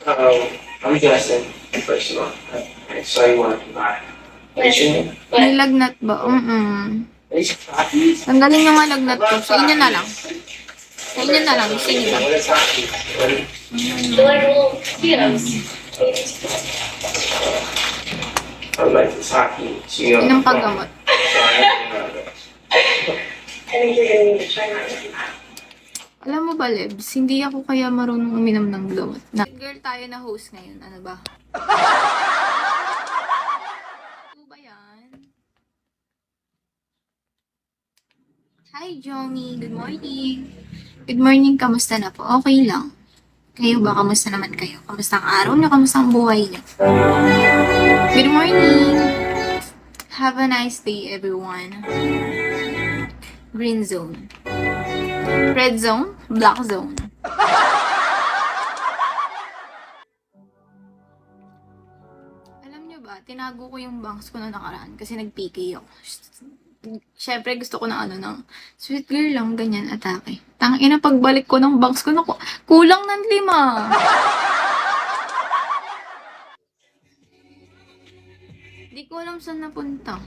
I'm guessing the first one. I saw you want to buy. Asian? May lagnat ba? Asian coffees. Tanggalin yung mga lagnat ko. Sa inyo na lang. Sa inyo na lang. Gusto niyo ba? What is hockey? Ready? I like this hockey. So you Inang paggamot. Alam mo ba, Lebs, hindi ako kaya marunong uminom ng gamot. Girl tayo na host ngayon. Ano ba? Ano ba yan? Hi, Johnny. Good morning. Good morning. Kamusta na po? Okay lang. Kayo ba? Kamusta naman kayo? Kamusta ang araw niyo? Kamusta ang buhay niyo? Good morning. Have a nice day, everyone. Green zone. Red zone. Black zone. Alam niyo ba, tinago ko yung bangs ko na nakaraan kasi nag-PK ako. Siyempre, gusto ko na ng sweet girl lang, ganyan, atake. Tangina, pagbalik ko ng bangs ko, naku, kulang ng 5. Di ko alam saan napunta.